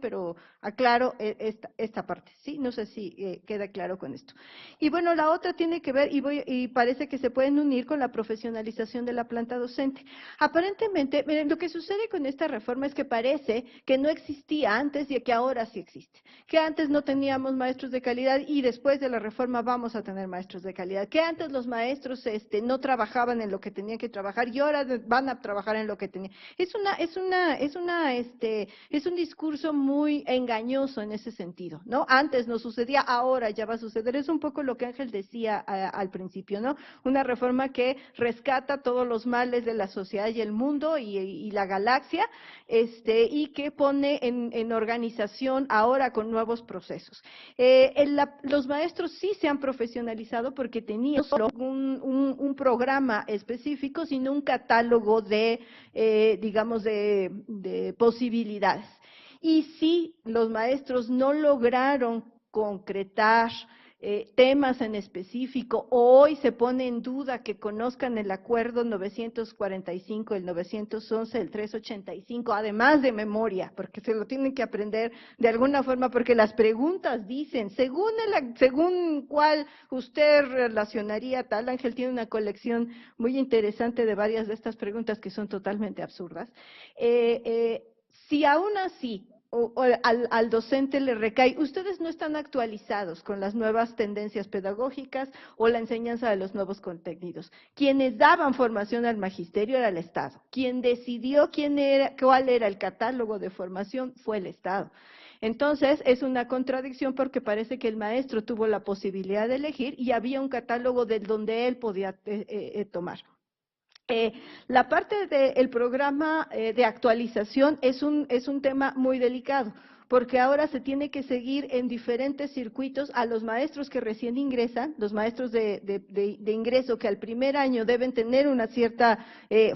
pero aclaro esta parte, ¿sí? No sé si queda claro con esto. Y bueno, la otra tiene que ver, y parece que se pueden unir con la profesionalización de la planta docente. Aparentemente, miren, lo que sucede con esta reforma es que parece que no existía antes y que ahora sí existe. Que antes no teníamos maestros de calidad y después de la reforma vamos a tener maestros de calidad. Que antes los maestros no trabajaban en lo que tenían que trabajar y ahora van a trabajar en lo que tenían. Es un discurso muy engañoso en ese sentido, ¿no? Antes no sucedía, ahora ya va a suceder. Es un poco lo que Ángel decía al principio, ¿no? Una reforma que rescata todos los males de la sociedad y el mundo y la galaxia, y que pone en organización ahora con nuevos procesos. Los maestros sí se han profesionalizado porque tenían no solo un programa específico, sino un catálogo digamos, de posibilidades. Y si los maestros no lograron concretar temas en específico, o hoy se pone en duda que conozcan el acuerdo 945, el 911, el 385, además de memoria, porque se lo tienen que aprender de alguna forma, porque las preguntas dicen, según cuál usted relacionaría tal. Ángel tiene una colección muy interesante de varias de estas preguntas que son totalmente absurdas. Si aún así al docente le recae, ustedes no están actualizados con las nuevas tendencias pedagógicas o la enseñanza de los nuevos contenidos. Quienes daban formación al magisterio era el Estado. Quien decidió cuál era el catálogo de formación fue el Estado. Entonces, es una contradicción porque parece que el maestro tuvo la posibilidad de elegir y había un catálogo de donde él podía tomar. La parte del programa de actualización es un tema muy delicado, porque ahora se tiene que seguir en diferentes circuitos a los maestros que recién ingresan, los maestros de ingreso que al primer año deben tener una cierta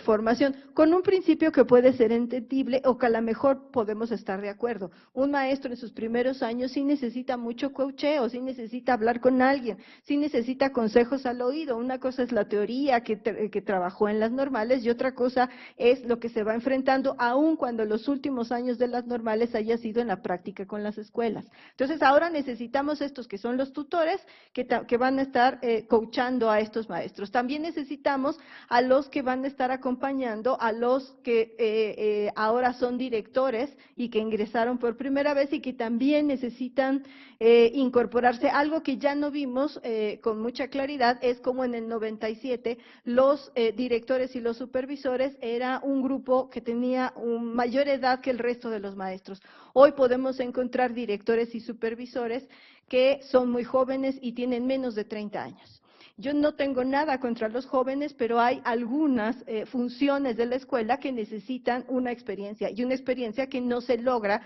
formación, con un principio que puede ser entendible o que a lo mejor podemos estar de acuerdo. Un maestro en sus primeros años sí necesita mucho coacheo, sí necesita hablar con alguien, sí necesita consejos al oído. Una cosa es la teoría que trabajó en las normales y otra cosa es lo que se va enfrentando, aun cuando los últimos años de las normales haya sido en la práctica con las escuelas. Entonces, ahora necesitamos estos que son los tutores que van a estar coachando a estos maestros. También necesitamos a los que van a estar acompañando a los que ahora son directores y que ingresaron por primera vez y que también necesitan incorporarse. Algo que ya no vimos con mucha claridad es como en el 97 los directores y los supervisores era un grupo que tenía mayor edad que el resto de los maestros. Hoy podemos encontrar directores y supervisores que son muy jóvenes y tienen menos de 30 años. Yo no tengo nada contra los jóvenes, pero hay algunas funciones de la escuela que necesitan una experiencia, y una experiencia que no se logra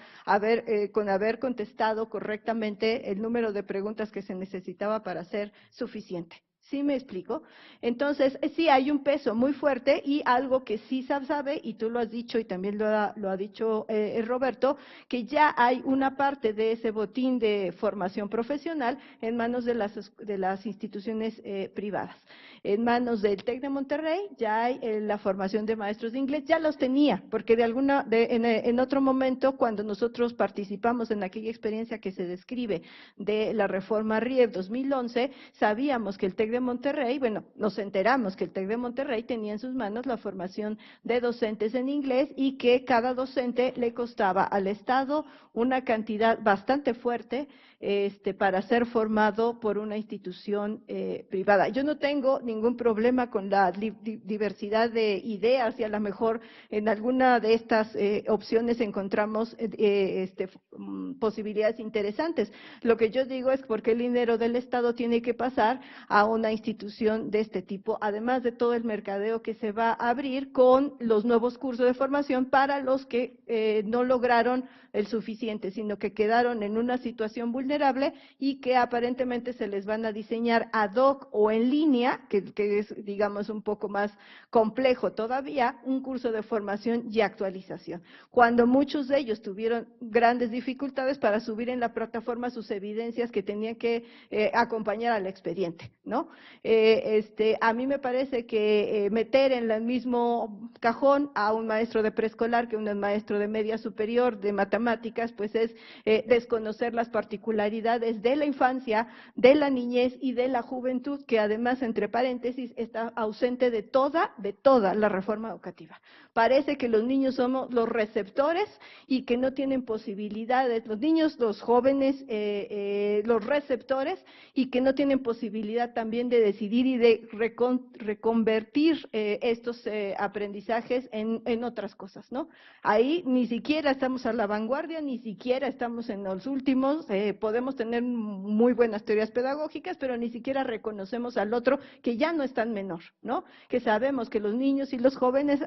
con haber contestado correctamente el número de preguntas que se necesitaba para ser suficiente. ¿Sí me explico? Entonces, sí hay un peso muy fuerte y algo que sí se sabe, y tú lo has dicho y también lo ha dicho Roberto, que ya hay una parte de ese botín de formación profesional en manos de las instituciones privadas. En manos del TEC de Monterrey ya hay la formación de maestros de inglés, ya los tenía, porque en otro momento, cuando nosotros participamos en aquella experiencia que se describe de la reforma RIEV 2011, sabíamos que el TEC de Monterrey, bueno, nos enteramos que el TEC de Monterrey tenía en sus manos la formación de docentes en inglés y que cada docente le costaba al Estado una cantidad bastante fuerte para ser formado por una institución privada. Yo no tengo ningún problema con la diversidad de ideas y a lo mejor en alguna de estas opciones encontramos posibilidades interesantes. Lo que yo digo es porque el dinero del Estado tiene que pasar a una institución de este tipo, además de todo el mercadeo que se va a abrir con los nuevos cursos de formación para los que no lograron el suficiente, sino que quedaron en una situación vulnerable y que aparentemente se les van a diseñar ad hoc o en línea, que es, digamos, un poco más complejo todavía, un curso de formación y actualización. Cuando muchos de ellos tuvieron grandes dificultades para subir en la plataforma sus evidencias que tenían que acompañar al expediente, ¿no? A mí me parece que meter en el mismo cajón a un maestro de preescolar que un maestro de media superior de matemáticas, pues es desconocer las particularidades de la infancia, de la niñez y de la juventud, que además, entre paréntesis, está ausente de toda la reforma educativa. Parece que los niños somos los receptores y que no tienen posibilidades, los niños, los jóvenes, los receptores, y que no tienen posibilidad también de decidir y de reconvertir estos aprendizajes en otras cosas, ¿no? Ahí ni siquiera estamos a la vanguardia, ni siquiera estamos en los últimos, podemos tener muy buenas teorías pedagógicas, pero ni siquiera reconocemos al otro que ya no es tan menor, ¿no? Que sabemos que los niños y los jóvenes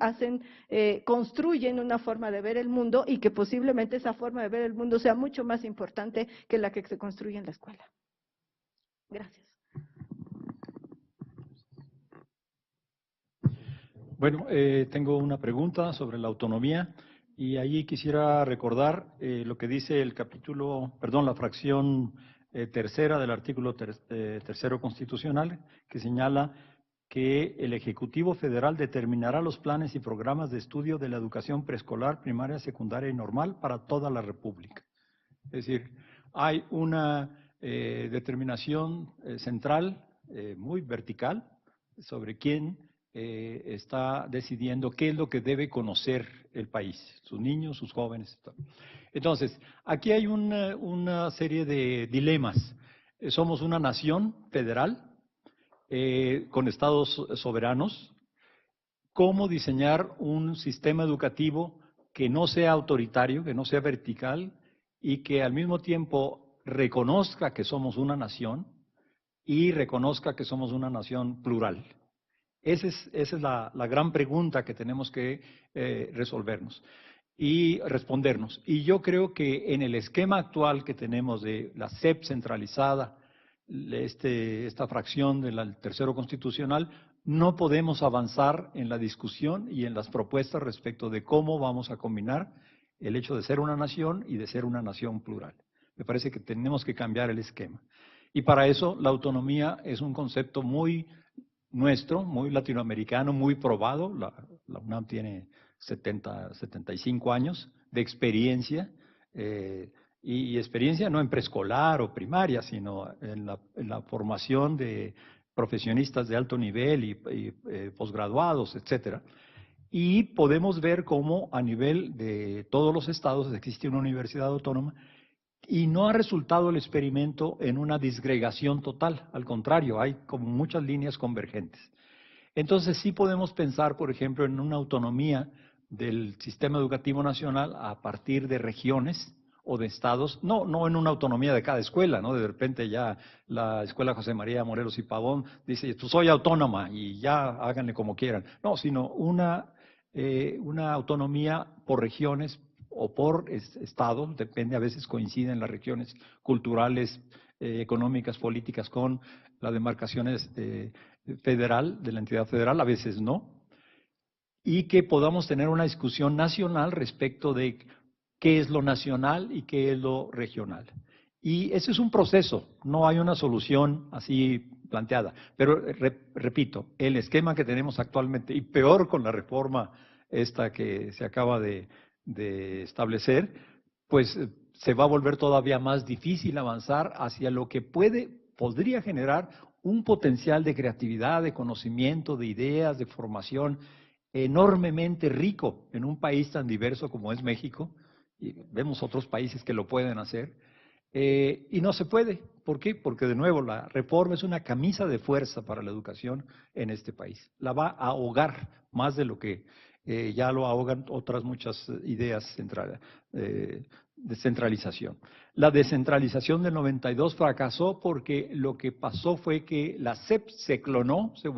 construyen una forma de ver el mundo y que posiblemente esa forma de ver el mundo sea mucho más importante que la que se construye en la escuela. Gracias. Bueno, tengo una pregunta sobre la autonomía y ahí quisiera recordar lo que dice el la fracción tercera del artículo tercero constitucional, que señala que el Ejecutivo Federal determinará los planes y programas de estudio de la educación preescolar, primaria, secundaria y normal para toda la República. Es decir, hay una determinación central muy vertical sobre quién está decidiendo qué es lo que debe conocer el país, sus niños, sus jóvenes. Entonces, aquí hay una serie de dilemas. Somos una nación federal con estados soberanos. ¿Cómo diseñar un sistema educativo que no sea autoritario, que no sea vertical y que al mismo tiempo reconozca que somos una nación y reconozca que somos una nación plural? Esa es la gran pregunta que tenemos que resolvernos y respondernos. Y yo creo que en el esquema actual que tenemos de la SEP centralizada, esta fracción del tercero constitucional, no podemos avanzar en la discusión y en las propuestas respecto de cómo vamos a combinar el hecho de ser una nación y de ser una nación plural. Me parece que tenemos que cambiar el esquema. Y para eso la autonomía es un concepto muy nuestro, muy latinoamericano, muy probado. La UNAM tiene 75 años de experiencia, y experiencia no en preescolar o primaria, sino en la formación de profesionistas de alto nivel y posgraduados, etcétera. Y podemos ver cómo a nivel de todos los estados existe una universidad autónoma y no ha resultado el experimento en una disgregación total, al contrario, hay como muchas líneas convergentes. Entonces sí podemos pensar, por ejemplo, en una autonomía del sistema educativo nacional a partir de regiones o de estados, no en una autonomía de cada escuela, ¿no? De repente ya la escuela José María Morelos y Pavón dice, pues soy autónoma y ya háganle como quieran. No, sino una autonomía por regiones o por estados, depende, a veces coinciden las regiones culturales, económicas, políticas con las demarcaciones federal, de la entidad federal, a veces no, y que podamos tener una discusión nacional respecto de qué es lo nacional y qué es lo regional. Y ese es un proceso, no hay una solución así planteada. Pero repito, el esquema que tenemos actualmente, y peor con la reforma esta que se acaba de establecer, pues se va a volver todavía más difícil avanzar hacia lo que podría generar un potencial de creatividad, de conocimiento, de ideas, de formación enormemente rico en un país tan diverso como es México. Y vemos otros países que lo pueden hacer, y no se puede. ¿Por qué? Porque de nuevo la reforma es una camisa de fuerza para la educación en este país. La va a ahogar más de lo que ya lo ahogan otras muchas ideas de centralización. La descentralización del 92 fracasó porque lo que pasó fue que la SEP se clonó, se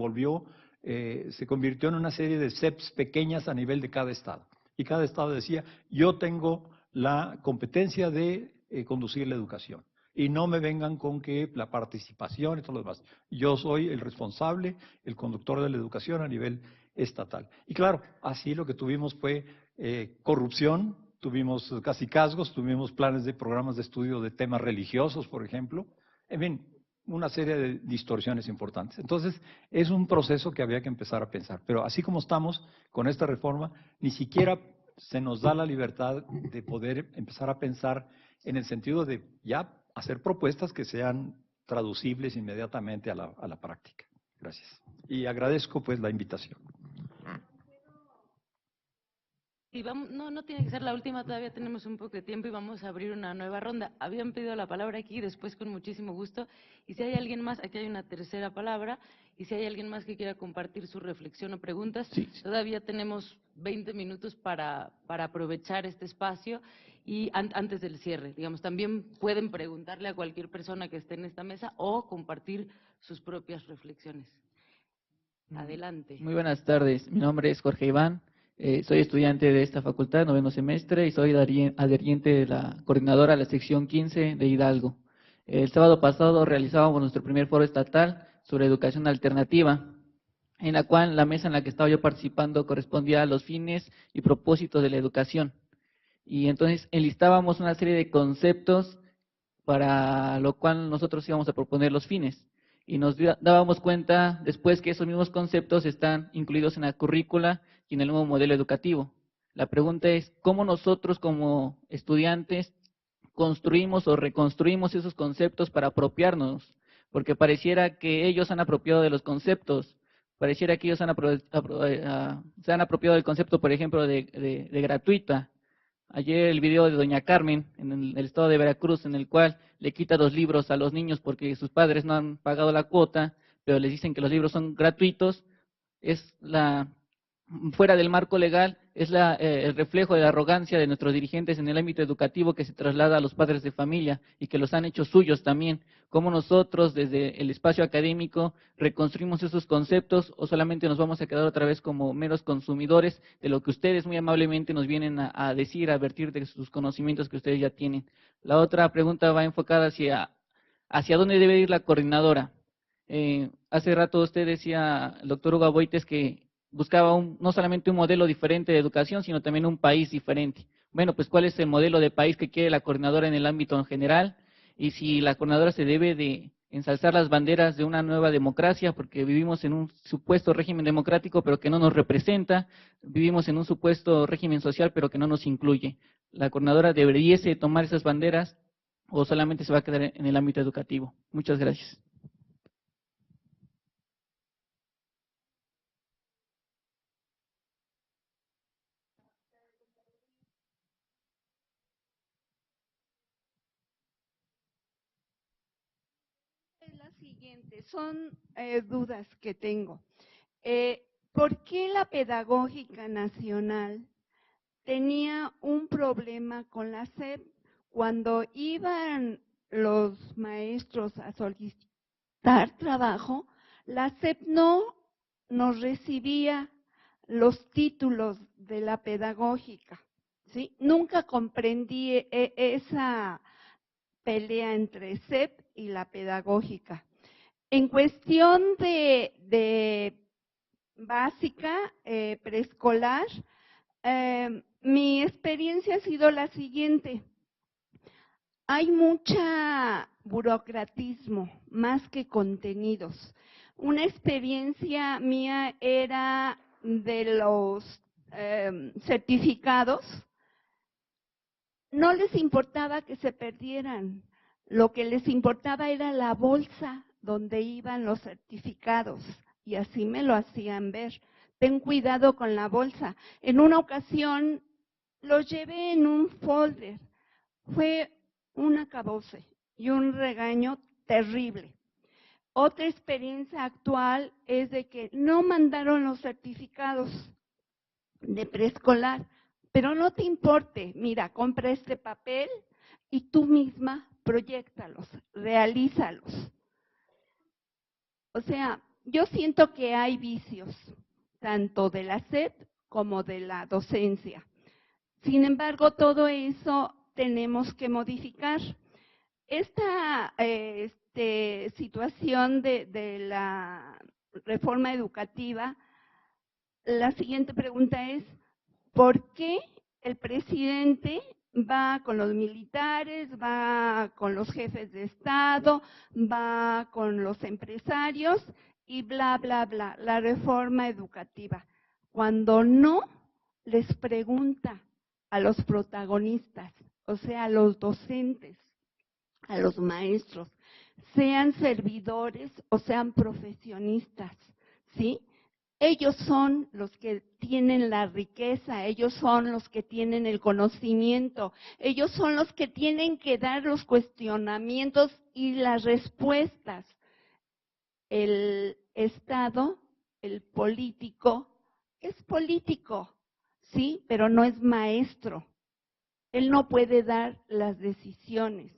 convirtió en una serie de SEPs pequeñas a nivel de cada estado. Y cada estado decía, yo tengo la competencia de conducir la educación. Y no me vengan con que la participación y todo lo demás. Yo soy el responsable, el conductor de la educación a nivel estatal. Y claro, así lo que tuvimos fue corrupción, tuvimos cacicazgos, tuvimos planes de programas de estudio de temas religiosos, por ejemplo. En fin, una serie de distorsiones importantes. Entonces, es un proceso que había que empezar a pensar. Pero así como estamos con esta reforma, ni siquiera se nos da la libertad de poder empezar a pensar en el sentido de ya hacer propuestas que sean traducibles inmediatamente a la práctica. Gracias. Y agradezco pues la invitación. Y vamos, no tiene que ser la última, todavía tenemos un poco de tiempo y vamos a abrir una nueva ronda. Habían pedido la palabra aquí, después con muchísimo gusto. Y si hay alguien más, aquí hay una tercera palabra, y si hay alguien más que quiera compartir su reflexión o preguntas, Sí. todavía tenemos 20 minutos para aprovechar este espacio y antes del cierre. Digamos, también pueden preguntarle a cualquier persona que esté en esta mesa o compartir sus propias reflexiones. Adelante. Muy buenas tardes, mi nombre es Jorge Iván, soy estudiante de esta facultad, noveno semestre, y soy adheriente de la coordinadora de la sección 15 de Hidalgo. El sábado pasado realizábamos nuestro primer foro estatal sobre educación alternativa, en la cual la mesa en la que estaba yo participando correspondía a los fines y propósitos de la educación. Y entonces enlistábamos una serie de conceptos para lo cual nosotros íbamos a proponer los fines. Y nos dábamos cuenta después que esos mismos conceptos están incluidos en la currícula y en el nuevo modelo educativo. La pregunta es, ¿cómo nosotros como estudiantes construimos o reconstruimos esos conceptos para apropiarnos? Porque pareciera que ellos han apropiado de los conceptos, pareciera que ellos se han apropiado del concepto, por ejemplo, de gratuita. Ayer el video de doña Carmen en el estado de Veracruz, en el cual le quita los libros a los niños porque sus padres no han pagado la cuota, pero les dicen que los libros son gratuitos, es fuera del marco legal, es el reflejo de la arrogancia de nuestros dirigentes en el ámbito educativo que se traslada a los padres de familia y que los han hecho suyos también. ¿Cómo nosotros desde el espacio académico reconstruimos esos conceptos o solamente nos vamos a quedar otra vez como meros consumidores de lo que ustedes muy amablemente nos vienen a decir, a advertir de sus conocimientos que ustedes ya tienen? La otra pregunta va enfocada hacia dónde debe ir la coordinadora. Hace rato usted decía, el doctor Hugo Aboites, que buscaba no solamente un modelo diferente de educación, sino también un país diferente. Bueno, pues ¿cuál es el modelo de país que quiere la coordinadora en el ámbito en general? Y si la coordinadora se debe de ensalzar las banderas de una nueva democracia, porque vivimos en un supuesto régimen democrático, pero que no nos representa, vivimos en un supuesto régimen social, pero que no nos incluye. ¿La coordinadora debería tomar esas banderas o solamente se va a quedar en el ámbito educativo? Muchas gracias. Es la siguiente, son dudas que tengo. ¿Por qué la Pedagógica Nacional tenía un problema con la SEP cuando iban los maestros a solicitar trabajo? La SEP no nos recibía los títulos de la pedagógica, ¿sí? Nunca comprendí esa pelea entre SEP y la pedagógica. En cuestión de básica, preescolar, mi experiencia ha sido la siguiente. Hay mucha burocratismo más que contenidos. Una experiencia mía era de los certificados. No les importaba que se perdieran, lo que les importaba era la bolsa donde iban los certificados, y así me lo hacían ver. Ten cuidado con la bolsa. En una ocasión los llevé en un folder, fue un acabose y un regaño terrible. Otra experiencia actual es de que no mandaron los certificados de preescolar. Pero no te importe, mira, compra este papel y tú misma proyéctalos, realízalos. O sea, yo siento que hay vicios, tanto de la SEP como de la docencia. Sin embargo, todo eso tenemos que modificar. Esta situación de la reforma educativa, la siguiente pregunta es, ¿por qué el presidente va con los militares, va con los jefes de Estado, va con los empresarios y bla, bla, bla, la reforma educativa. Cuando no les pregunta a los protagonistas, o sea, a los docentes, a los maestros, sean servidores o sean profesionistas, ¿sí? Ellos son los que tienen la riqueza, ellos son los que tienen el conocimiento, ellos son los que tienen que dar los cuestionamientos y las respuestas. El Estado, el político, es político, sí, pero no es maestro. Él no puede dar las decisiones,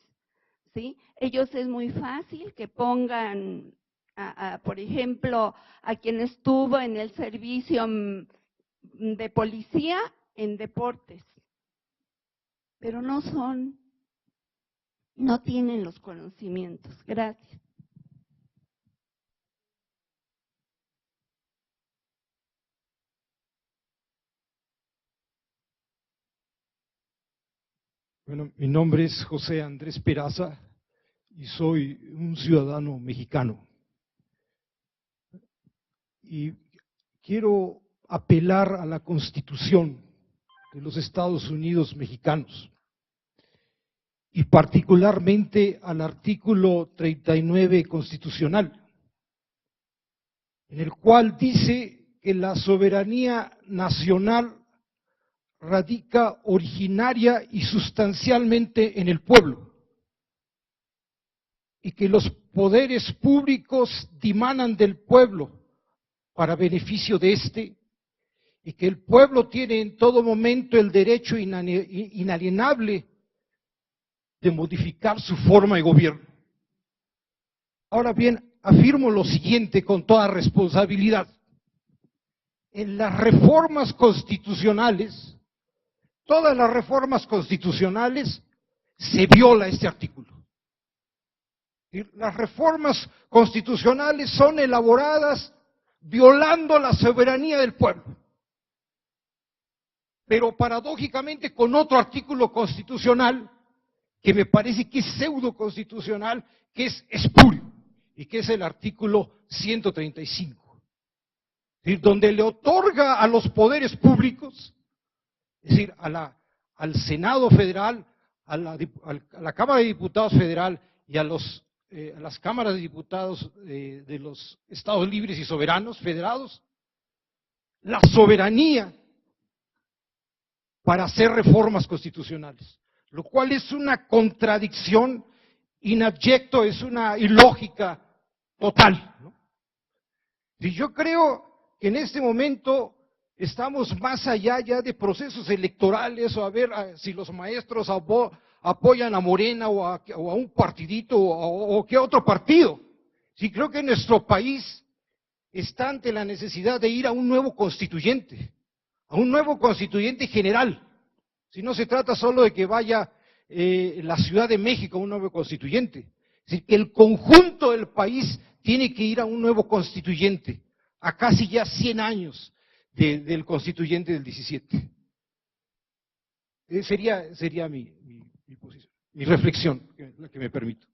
¿sí? Ellos es muy fácil que pongan, por ejemplo, a quien estuvo en el servicio de policía en deportes, pero no tienen los conocimientos. Gracias. Bueno, mi nombre es José Andrés Peraza y soy un ciudadano mexicano. Y quiero apelar a la Constitución de los Estados Unidos mexicanos y particularmente al artículo 39 constitucional, en el cual dice que la soberanía nacional radica originaria y sustancialmente en el pueblo, y que los poderes públicos dimanan del pueblo para beneficio de éste, y que el pueblo tiene en todo momento el derecho inalienable de modificar su forma de gobierno. Ahora bien, afirmo lo siguiente con toda responsabilidad. En las reformas constitucionales, todas las reformas constitucionales, se viola este artículo. Las reformas constitucionales son elaboradas violando la soberanía del pueblo, pero paradójicamente con otro artículo constitucional que me parece que es pseudo constitucional, que es espurio, y que es el artículo 135, donde le otorga a los poderes públicos, es decir, al Senado Federal, a la Cámara de Diputados Federal y a las cámaras de diputados de los Estados libres y soberanos federados, la soberanía para hacer reformas constitucionales, lo cual es una contradicción inabyecto, es una ilógica total, ¿no? Y yo creo que en este momento estamos más allá ya de procesos electorales o a ver si los maestros apoyan a Morena o a un partidito o qué otro partido. Sí, creo que nuestro país está ante la necesidad de ir a un nuevo constituyente general. Si no se trata solo de que vaya la Ciudad de México a un nuevo constituyente, es decir, que el conjunto del país tiene que ir a un nuevo constituyente, a casi ya 100 años del constituyente del 17. Sería mi posición, mi reflexión, la que me permito.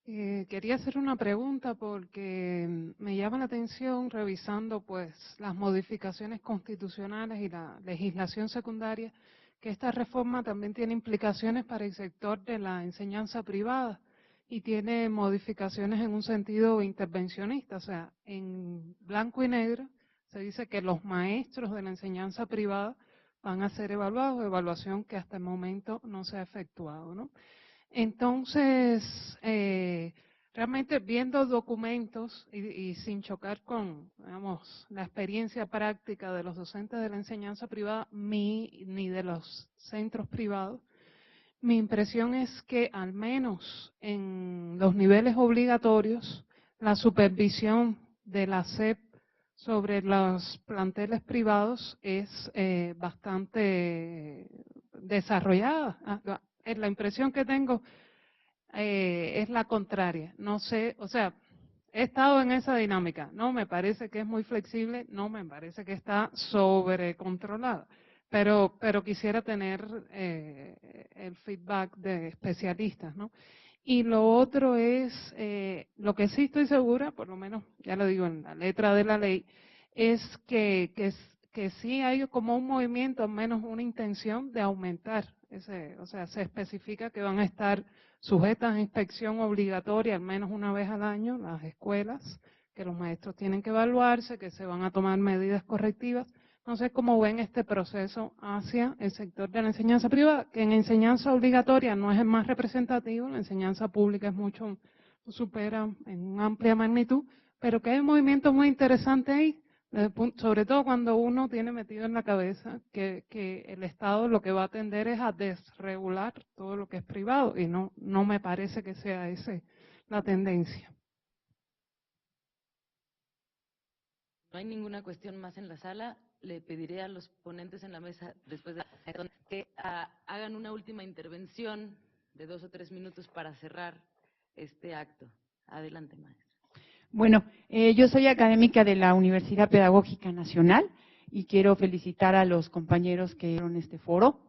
Quería hacer una pregunta porque me llama la atención revisando pues las modificaciones constitucionales y la legislación secundaria, que esta reforma también tiene implicaciones para el sector de la enseñanza privada y tiene modificaciones en un sentido intervencionista, o sea, en blanco y negro se dice que los maestros de la enseñanza privada van a ser evaluados, evaluación que hasta el momento no se ha efectuado, ¿no? Entonces, realmente viendo documentos y sin chocar con, digamos, la experiencia práctica de los docentes de la enseñanza privada ni de los centros privados, mi impresión es que al menos en los niveles obligatorios, la supervisión de la SEP sobre los planteles privados es bastante desarrollada. La impresión que tengo es la contraria. No sé, o sea, he estado en esa dinámica. No me parece que es muy flexible, no me parece que está sobrecontrolada. Pero quisiera tener el feedback de especialistas, ¿no? Y lo otro es, lo que sí estoy segura, por lo menos ya lo digo en la letra de la ley, es que sí hay como un movimiento, al menos una intención de aumentar ese, o sea, se especifica que van a estar sujetas a inspección obligatoria al menos una vez al año las escuelas, que los maestros tienen que evaluarse, que se van a tomar medidas correctivas. No sé cómo ven este proceso hacia el sector de la enseñanza privada, que en enseñanza obligatoria no es el más representativo, la enseñanza pública es mucho, supera en amplia magnitud, pero que hay un movimiento muy interesante ahí, sobre todo cuando uno tiene metido en la cabeza que el Estado lo que va a tender es a desregular todo lo que es privado, y no me parece que sea ese la tendencia. No hay ninguna cuestión más en la sala. Le pediré a los ponentes en la mesa, después de que hagan una última intervención de 2 o 3 minutos para cerrar este acto. Adelante, maestra. Bueno, yo soy académica de la Universidad Pedagógica Nacional y quiero felicitar a los compañeros que dieron este foro.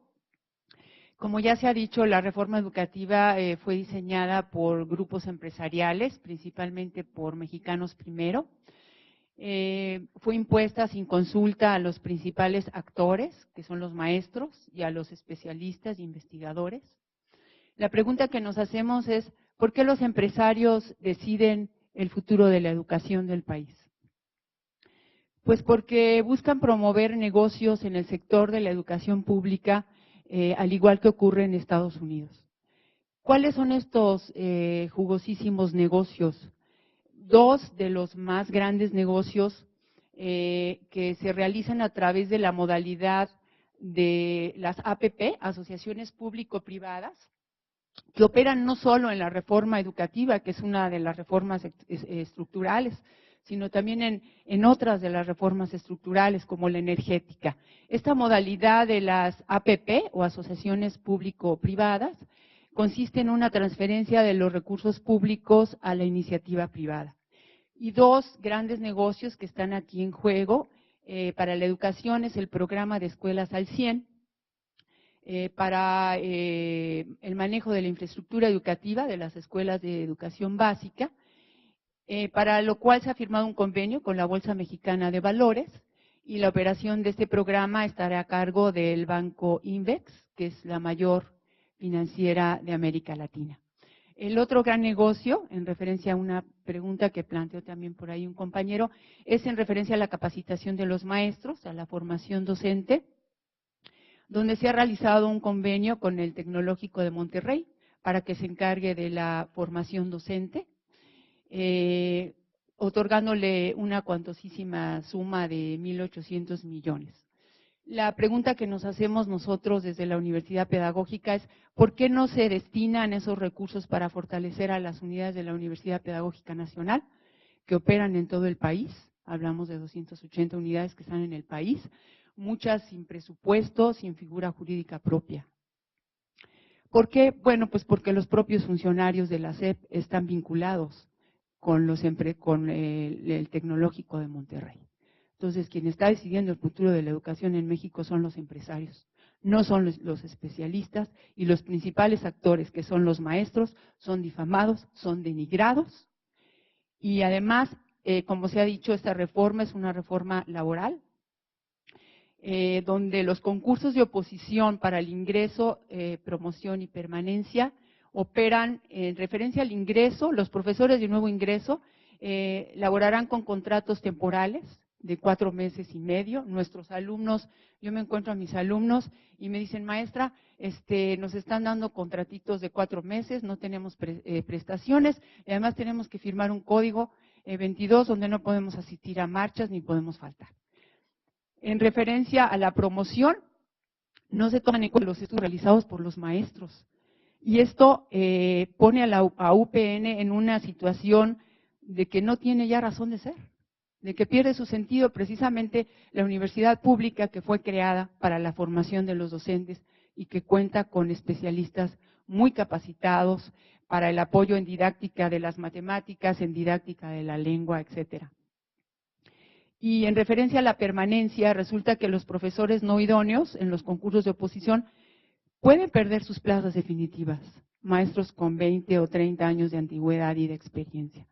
Como ya se ha dicho, la reforma educativa fue diseñada por grupos empresariales, principalmente por Mexicanos Primero. Fue impuesta sin consulta a los principales actores, que son los maestros, y a los especialistas e investigadores. La pregunta que nos hacemos es, ¿por qué los empresarios deciden el futuro de la educación del país? Pues porque buscan promover negocios en el sector de la educación pública, al igual que ocurre en Estados Unidos. ¿Cuáles son estos jugosísimos negocios? Dos de los más grandes negocios que se realizan a través de la modalidad de las APP, asociaciones público-privadas, que operan no solo en la reforma educativa, que es una de las reformas estructurales, sino también en otras de las reformas estructurales, como la energética. Esta modalidad de las APP, o asociaciones público-privadas, consiste en una transferencia de los recursos públicos a la iniciativa privada. Y dos grandes negocios que están aquí en juego para la educación es el programa de Escuelas al 100, para el manejo de la infraestructura educativa de las escuelas de educación básica, para lo cual se ha firmado un convenio con la Bolsa Mexicana de Valores, y la operación de este programa estará a cargo del Banco Invex, que es la mayor financiera de América Latina. El otro gran negocio, en referencia a una pregunta que planteó también por ahí un compañero, es en referencia a la capacitación de los maestros, a la formación docente, donde se ha realizado un convenio con el Tecnológico de Monterrey para que se encargue de la formación docente, otorgándole una cuantosísima suma de 1.800 millones. La pregunta que nos hacemos nosotros desde la Universidad Pedagógica es, ¿por qué no se destinan esos recursos para fortalecer a las unidades de la Universidad Pedagógica Nacional, que operan en todo el país? Hablamos de 280 unidades que están en el país, muchas sin presupuesto, sin figura jurídica propia. ¿Por qué? Bueno, pues porque los propios funcionarios de la SEP están vinculados con el Tecnológico de Monterrey. Entonces, quien está decidiendo el futuro de la educación en México son los empresarios, no son los especialistas, y los principales actores, que son los maestros, son difamados, son denigrados, y además, como se ha dicho, esta reforma es una reforma laboral, donde los concursos de oposición para el ingreso, promoción y permanencia operan en referencia al ingreso. Los profesores de nuevo ingreso laborarán con contratos temporales de 4 meses y medio. Nuestros alumnos, yo me encuentro a mis alumnos y me dicen, maestra, nos están dando contratitos de 4 meses, no tenemos prestaciones, y además tenemos que firmar un código 22 donde no podemos asistir a marchas ni podemos faltar. En referencia a la promoción, no se toman en cuenta los estudios realizados por los maestros. Y esto pone a UPN en una situación de que no tiene ya razón de ser, de que pierde su sentido precisamente la universidad pública que fue creada para la formación de los docentes y que cuenta con especialistas muy capacitados para el apoyo en didáctica de las matemáticas, en didáctica de la lengua, etcétera. Y en referencia a la permanencia, resulta que los profesores no idóneos en los concursos de oposición pueden perder sus plazas definitivas, maestros con 20 o 30 años de antigüedad y de experiencia.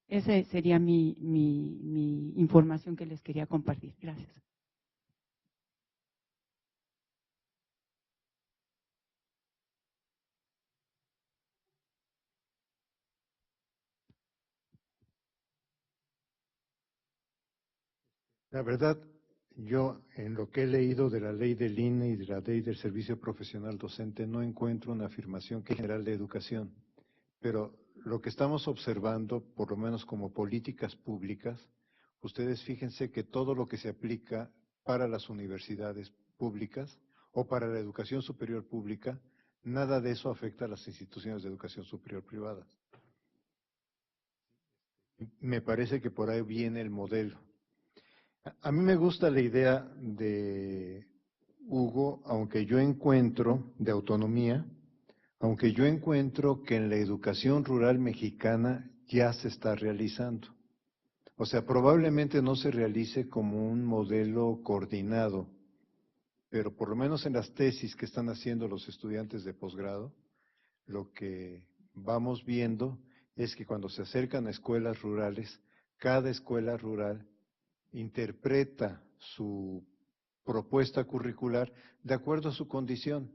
Esa sería mi información que les quería compartir. Gracias. La verdad, yo en lo que he leído de la ley del INE y de la ley del servicio profesional docente no encuentro una afirmación general de educación, pero lo que estamos observando, por lo menos como políticas públicas, ustedes fíjense que todo lo que se aplica para las universidades públicas o para la educación superior pública, nada de eso afecta a las instituciones de educación superior privadas. Me parece que por ahí viene el modelo. A mí me gusta la idea de Hugo, aunque yo encuentro, de autonomía, aunque yo encuentro que en la educación rural mexicana ya se está realizando. O sea, probablemente no se realice como un modelo coordinado, pero por lo menos en las tesis que están haciendo los estudiantes de posgrado, lo que vamos viendo es que cuando se acercan a escuelas rurales, cada escuela rural interpreta su propuesta curricular de acuerdo a su condición.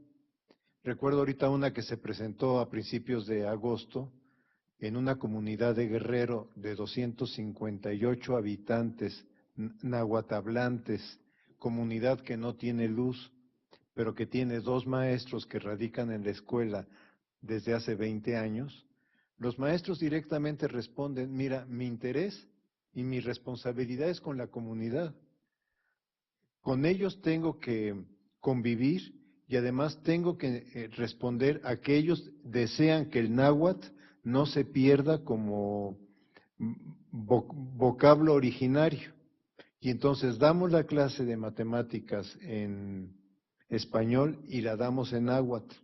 Recuerdo ahorita una que se presentó a principios de agosto en una comunidad de Guerrero de 258 habitantes nahuatl-hablantes, comunidad que no tiene luz, pero que tiene 2 maestros que radican en la escuela desde hace 20 años. Los maestros directamente responden, mira, mi interés y mi responsabilidad es con la comunidad. Con ellos tengo que convivir y además tengo que responder a que ellos desean que el náhuatl no se pierda como vocablo originario. Y entonces damos la clase de matemáticas en español y la damos en náhuatl.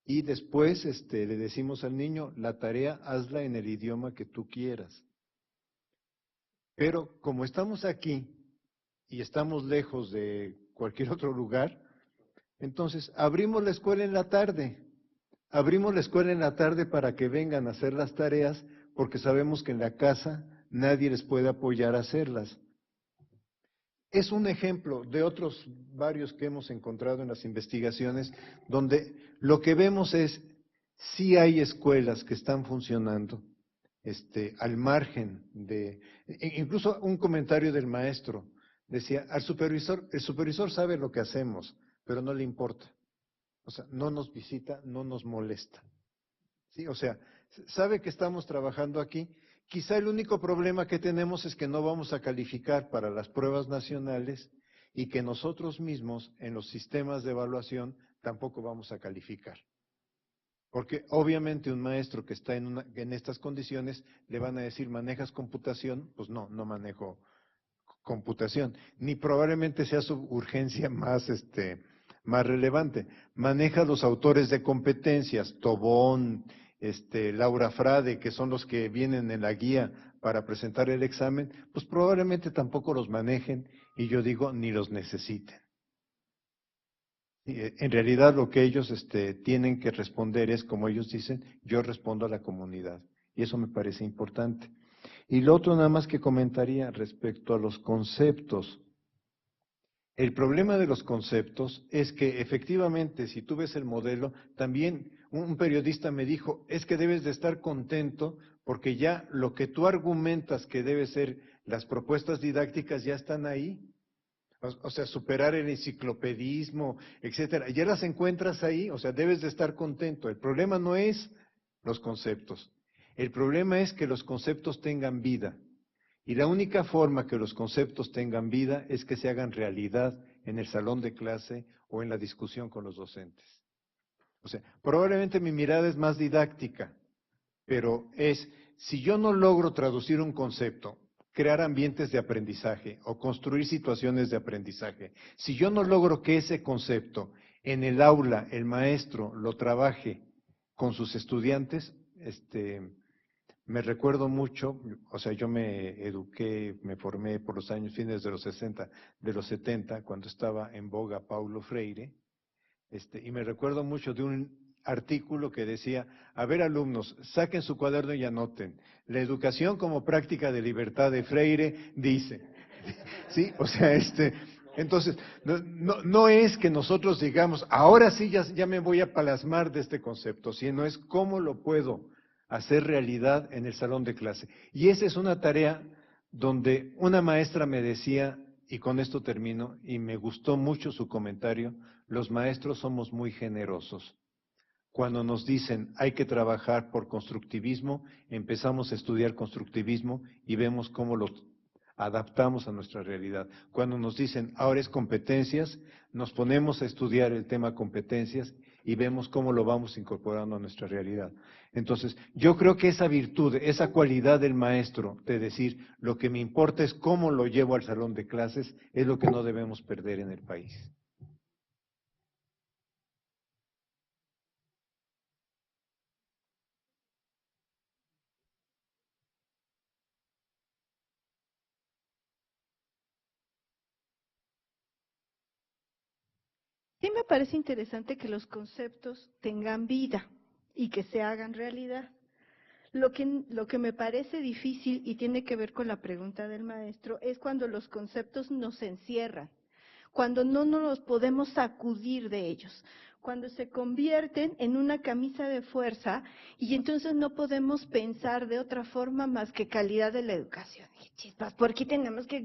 Y después le decimos al niño, la tarea hazla en el idioma que tú quieras. Pero como estamos aquí y estamos lejos de cualquier otro lugar, entonces abrimos la escuela en la tarde. Abrimos la escuela en la tarde para que vengan a hacer las tareas, porque sabemos que en la casa nadie les puede apoyar a hacerlas. Es un ejemplo de otros varios que hemos encontrado en las investigaciones, donde lo que vemos es, sí hay escuelas que están funcionando, al margen de, incluso un comentario del maestro, decía, el supervisor sabe lo que hacemos, pero no le importa. O sea, no nos visita, no nos molesta. ¿Sí? O sea, sabe que estamos trabajando aquí. Quizá el único problema que tenemos es que no vamos a calificar para las pruebas nacionales y que nosotros mismos en los sistemas de evaluación tampoco vamos a calificar. Porque obviamente un maestro que está en estas condiciones le van a decir, ¿manejas computación? Pues no manejo computación. Ni probablemente sea su urgencia más relevante. Maneja los autores de competencias, Tobón, Laura Frade, que son los que vienen en la guía para presentar el examen, pues probablemente tampoco los manejen y yo digo, ni los necesiten. En realidad lo que ellos tienen que responder es, como ellos dicen, yo respondo a la comunidad. Y eso me parece importante. Y lo otro nada más que comentaría respecto a los conceptos. El problema de los conceptos es que efectivamente, si tú ves el modelo, también un periodista me dijo, es que debes de estar contento porque ya lo que tú argumentas que debe ser las propuestas didácticas ya están ahí. O sea, superar el enciclopedismo, etcétera, ya las encuentras ahí, o sea, debes de estar contento. El problema no es los conceptos, el problema es que los conceptos tengan vida. Y la única forma que los conceptos tengan vida es que se hagan realidad en el salón de clase o en la discusión con los docentes. O sea, probablemente mi mirada es más didáctica, pero si yo no logro traducir un concepto, crear ambientes de aprendizaje o construir situaciones de aprendizaje, si yo no logro que ese concepto en el aula el maestro lo trabaje con sus estudiantes. Me recuerdo mucho, o sea, yo me eduqué, me formé por los años fines de los 60, de los 70, cuando estaba en boga Paulo Freire, y me recuerdo mucho de un artículo que decía: a ver, alumnos, saquen su cuaderno y anoten, la educación como práctica de libertad de Freire dice, ¿sí? O sea, entonces, no es que nosotros digamos, ahora sí ya me voy a plasmar de este concepto, sino es cómo lo puedo hacer realidad en el salón de clase. Y esa es una tarea donde una maestra me decía, y con esto termino, y me gustó mucho su comentario: los maestros somos muy generosos. Cuando nos dicen hay que trabajar por constructivismo, empezamos a estudiar constructivismo y vemos cómo lo adaptamos a nuestra realidad. Cuando nos dicen ahora es competencias, nos ponemos a estudiar el tema competencias y vemos cómo lo vamos incorporando a nuestra realidad. Entonces, yo creo que esa virtud, esa cualidad del maestro de decir, lo que me importa es cómo lo llevo al salón de clases, es lo que no debemos perder en el país. Sí me parece interesante que los conceptos tengan vida y que se hagan realidad. Lo que me parece difícil y tiene que ver con la pregunta del maestro es cuando los conceptos nos encierran, cuando no nos podemos sacudir de ellos, cuando se convierten en una camisa de fuerza y entonces no podemos pensar de otra forma más que calidad de la educación. Y chispas, ¿por qué tenemos que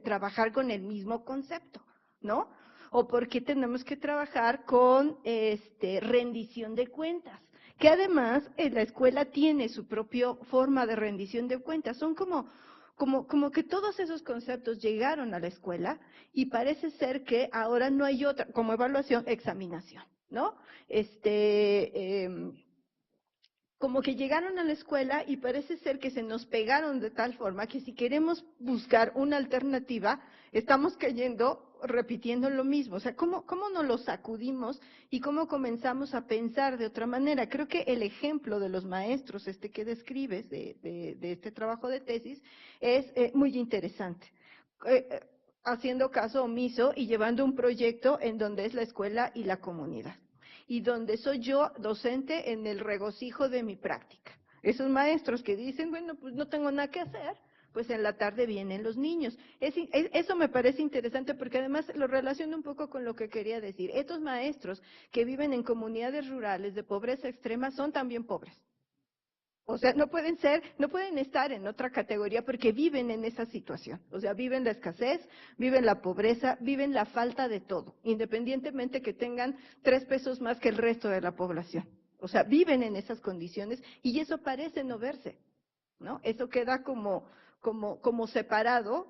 trabajar con el mismo concepto? ¿No? ¿O por qué tenemos que trabajar con rendición de cuentas? Que además la escuela tiene su propia forma de rendición de cuentas. Son como que todos esos conceptos llegaron a la escuela y parece ser que ahora no hay otra, como evaluación, examinación, ¿no? Como que llegaron a la escuela y parece ser que se nos pegaron de tal forma que si queremos buscar una alternativa, estamos cayendo repitiendo lo mismo. O sea, ¿cómo nos lo sacudimos y cómo comenzamos a pensar de otra manera? Creo que el ejemplo de los maestros que describes de este trabajo de tesis es muy interesante. Haciendo caso omiso y llevando un proyecto en donde es la escuela y la comunidad, y donde soy yo docente en el regocijo de mi práctica. Esos maestros que dicen, bueno, pues no tengo nada que hacer, pues en la tarde vienen los niños. Eso me parece interesante porque además lo relaciono un poco con lo que quería decir. Estos maestros que viven en comunidades rurales de pobreza extrema son también pobres. O sea, no pueden estar en otra categoría porque viven en esa situación. O sea, viven la escasez, viven la pobreza, viven la falta de todo, independientemente que tengan 3 pesos más que el resto de la población. O sea, viven en esas condiciones y eso parece no verse, ¿no? Eso queda como separado,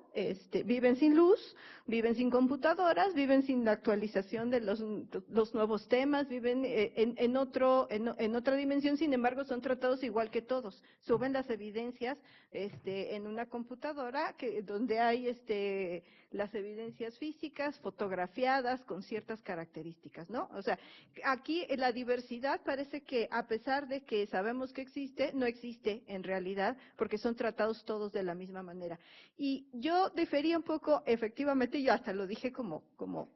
viven sin luz, viven sin computadoras, viven sin la actualización de los nuevos temas, viven en otra dimensión, sin embargo son tratados igual que todos. Suben las evidencias en una computadora donde hay las evidencias físicas fotografiadas con ciertas características, ¿no? O sea, aquí la diversidad parece que a pesar de que sabemos que existe, no existe en realidad, porque son tratados todos de la misma manera. Y yo difería un poco, efectivamente, yo hasta lo dije como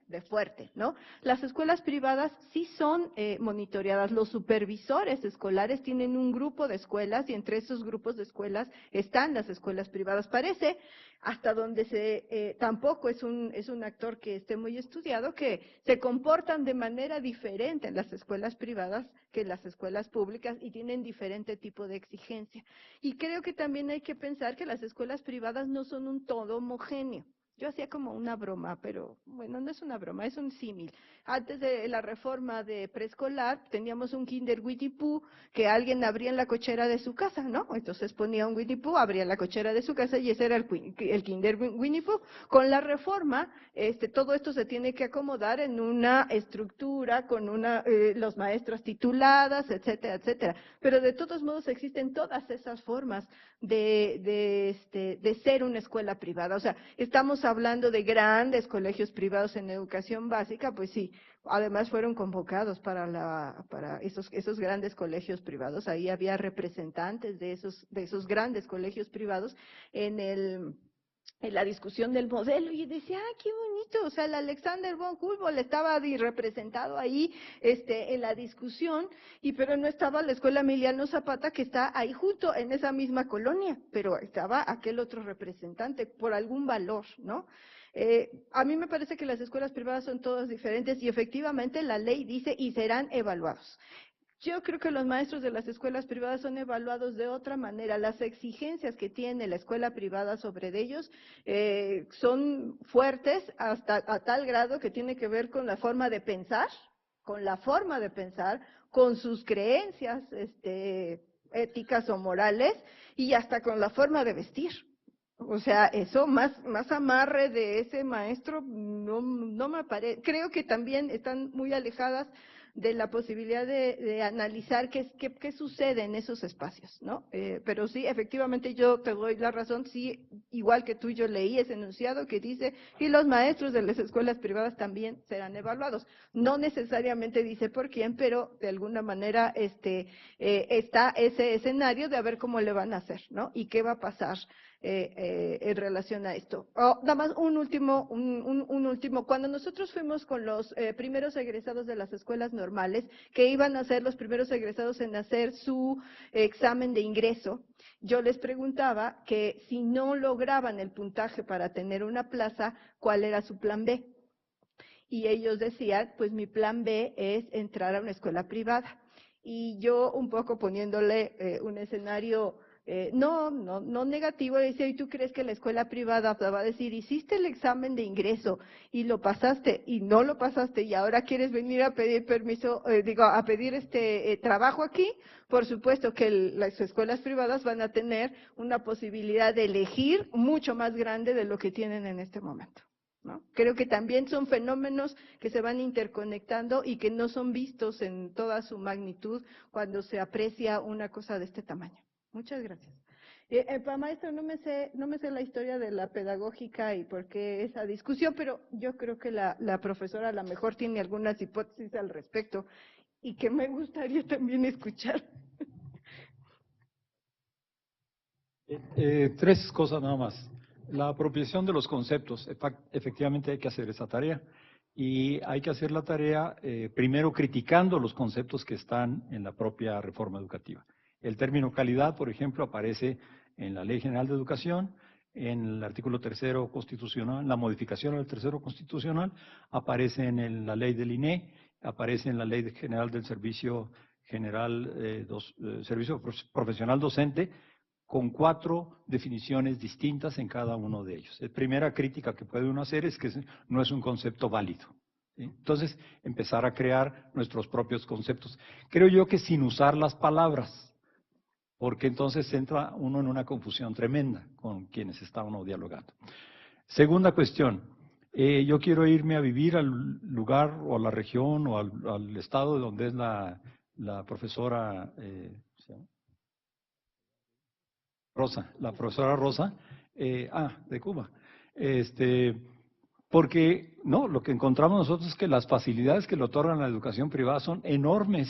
de fuerte, ¿no? Las escuelas privadas sí son monitoreadas, los supervisores escolares tienen un grupo de escuelas y entre esos grupos de escuelas están las escuelas privadas. Parece, hasta donde tampoco es un actor que esté muy estudiado, que se comportan de manera diferente en las escuelas privadas que en las escuelas públicas y tienen diferente tipo de exigencia. Y creo que también hay que pensar que las escuelas privadas no son un todo homogéneo. Yo hacía como una broma, pero bueno, no es una broma, es un símil. Antes de la reforma de preescolar, teníamos un Kinder Winnie Pooh que alguien abría en la cochera de su casa, ¿no? Entonces ponía un Winnie Pooh, abría la cochera de su casa y ese era el Kinder Winnie Pooh. Con la reforma, todo esto se tiene que acomodar en una estructura con los maestros tituladas, etcétera, etcétera. Pero de todos modos existen todas esas formas de ser una escuela privada. O sea, estamos hablando de grandes colegios privados en educación básica, pues sí, además fueron convocados para esos grandes colegios privados. Ahí había representantes de esos grandes colegios privados en la discusión del modelo, y decía, qué bonito, o sea, el Alexander von Humboldt estaba representado ahí en la discusión, pero no estaba la Escuela Emiliano Zapata, que está ahí junto en esa misma colonia, pero estaba aquel otro representante por algún valor, ¿no? A mí me parece que las escuelas privadas son todas diferentes y efectivamente la ley dice y serán evaluados. Yo creo que los maestros de las escuelas privadas son evaluados de otra manera. Las exigencias que tiene la escuela privada sobre ellos son fuertes hasta a tal grado que tiene que ver con la forma de pensar, con sus creencias éticas o morales y hasta con la forma de vestir. O sea, eso más amarre de ese maestro no me parece. Creo que también están muy alejadas de la posibilidad de analizar qué sucede en esos espacios, ¿no? Pero sí, efectivamente yo te doy la razón, sí, igual que tú yo leí ese enunciado que dice, y los maestros de las escuelas privadas también serán evaluados. No necesariamente dice por quién, pero de alguna manera está ese escenario de a ver cómo le van a hacer, ¿no? Y qué va a pasar en relación a esto. Nada más un último, cuando nosotros fuimos con los primeros egresados de las escuelas normales, que iban a ser los primeros egresados en hacer su examen de ingreso, yo les preguntaba que si no lograban el puntaje para tener una plaza, ¿cuál era su plan B? Y ellos decían, pues mi plan B es entrar a una escuela privada. Y yo un poco poniéndole un escenario no negativo, decía, ¿y tú crees que la escuela privada te va a decir, hiciste el examen de ingreso y lo pasaste y no lo pasaste y ahora quieres venir a pedir permiso, a pedir trabajo aquí? Por supuesto que las escuelas privadas van a tener una posibilidad de elegir mucho más grande de lo que tienen en este momento, ¿no? Creo que también son fenómenos que se van interconectando y que no son vistos en toda su magnitud cuando se aprecia una cosa de este tamaño. Muchas gracias. Maestro, no me sé la historia de la pedagógica y por qué esa discusión, pero yo creo que la profesora a lo mejor tiene algunas hipótesis al respecto y que me gustaría también escuchar. Tres cosas nada más. La apropiación de los conceptos, efectivamente hay que hacer esa tarea. Y hay que hacer la tarea primero criticando los conceptos que están en la propia reforma educativa. El término calidad, por ejemplo, aparece en la Ley General de Educación, en el artículo 3º constitucional, la modificación del 3º constitucional, aparece en la ley del INE, aparece en la Ley General del Servicio Servicio Profesional Docente, con 4 definiciones distintas en cada uno de ellos. La primera crítica que puede uno hacer es que no es un concepto válido, ¿sí? Entonces, empezar a crear nuestros propios conceptos. Creo yo que sin usar las palabras, porque entonces entra uno en una confusión tremenda con quienes está uno dialogando. Segunda cuestión, yo quiero irme a vivir al lugar o a la región o al estado donde es la profesora Rosa, la profesora Rosa, de Cuba. Porque no, lo que encontramos nosotros es que las facilidades que le otorgan la educación privada son enormes.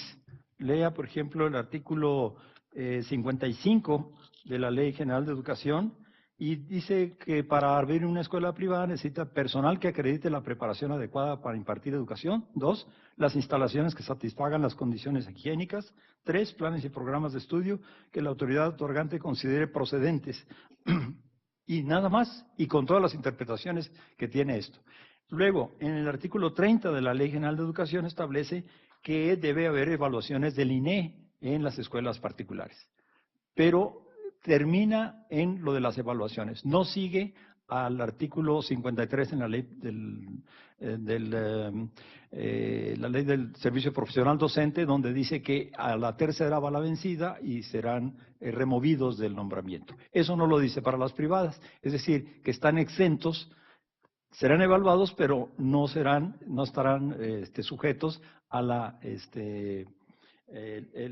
Lea, por ejemplo, el artículo 55 de la Ley General de Educación, y dice que para abrir una escuela privada necesita personal que acredite la preparación adecuada para impartir educación. 2, las instalaciones que satisfagan las condiciones higiénicas. 3, planes y programas de estudio que la autoridad otorgante considere procedentes. Y nada más, y con todas las interpretaciones que tiene esto. Luego, en el artículo 30 de la Ley General de Educación establece que debe haber evaluaciones del INE en las escuelas particulares. Pero termina en lo de las evaluaciones. No sigue al artículo 53 en la ley la ley del servicio profesional docente, donde dice que a la tercera va la vencida y serán removidos del nombramiento. Eso no lo dice para las privadas, es decir, que están exentos, serán evaluados, pero no estarán sujetos a la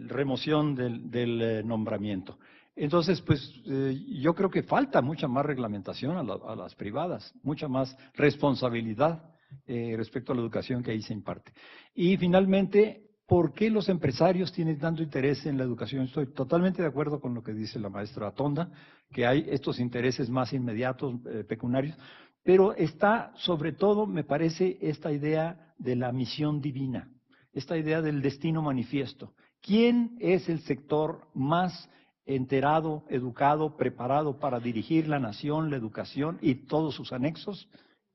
remoción del nombramiento. Entonces, pues yo creo que falta mucha más reglamentación a las privadas, mucha más responsabilidad respecto a la educación que ahí se imparte. Y finalmente, ¿por qué los empresarios tienen tanto interés en la educación? Estoy totalmente de acuerdo con lo que dice la maestra Tonda, que hay estos intereses más inmediatos, pecuniarios, pero está sobre todo, me parece, esta idea de la misión divina, esta idea del destino manifiesto. ¿Quién es el sector más enterado, educado, preparado para dirigir la nación, la educación y todos sus anexos?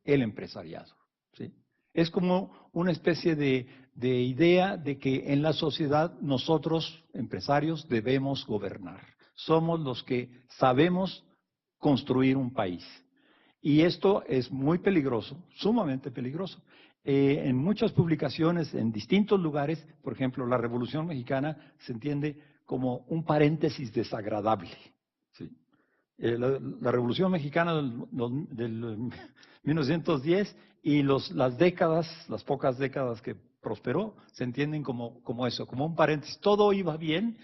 El empresariado. ¿Sí? Es como una especie de idea de que en la sociedad nosotros, empresarios, debemos gobernar. Somos los que sabemos construir un país. Y esto es muy peligroso, sumamente peligroso. En muchas publicaciones, en distintos lugares, por ejemplo, la Revolución Mexicana se entiende como un paréntesis desagradable. ¿Sí? La Revolución Mexicana del 1910 y las décadas, las pocas décadas que prosperó, se entienden como eso, como un paréntesis. Todo iba bien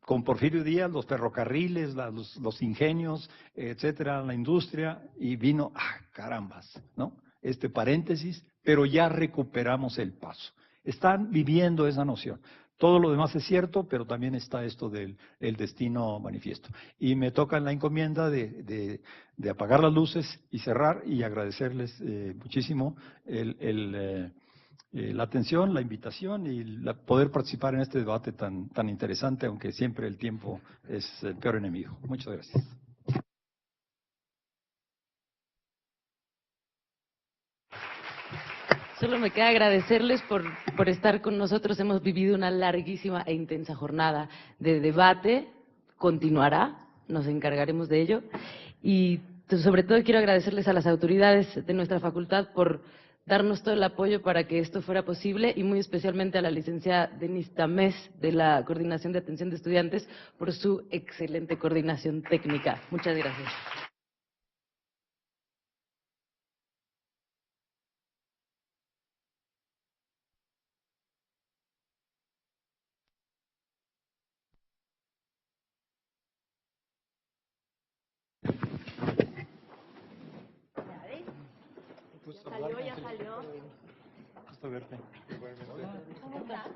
con Porfirio Díaz, los ferrocarriles, los ingenios, etcétera, la industria, y vino, carambas, ¿no? Este paréntesis, pero ya recuperamos el paso. Están viviendo esa noción. Todo lo demás es cierto, pero también está esto del destino manifiesto. Y me toca la encomienda de apagar las luces y cerrar y agradecerles muchísimo la atención, la invitación y poder participar en este debate tan interesante, aunque siempre el tiempo es el peor enemigo. Muchas gracias. Solo me queda agradecerles por estar con nosotros. Hemos vivido una larguísima e intensa jornada de debate. Continuará, nos encargaremos de ello. Y sobre todo quiero agradecerles a las autoridades de nuestra facultad por darnos todo el apoyo para que esto fuera posible y muy especialmente a la licenciada Denise Tamés de la Coordinación de Atención de Estudiantes por su excelente coordinación técnica. Muchas gracias. Ya salió. Gusto verte. ¿Cómo estás?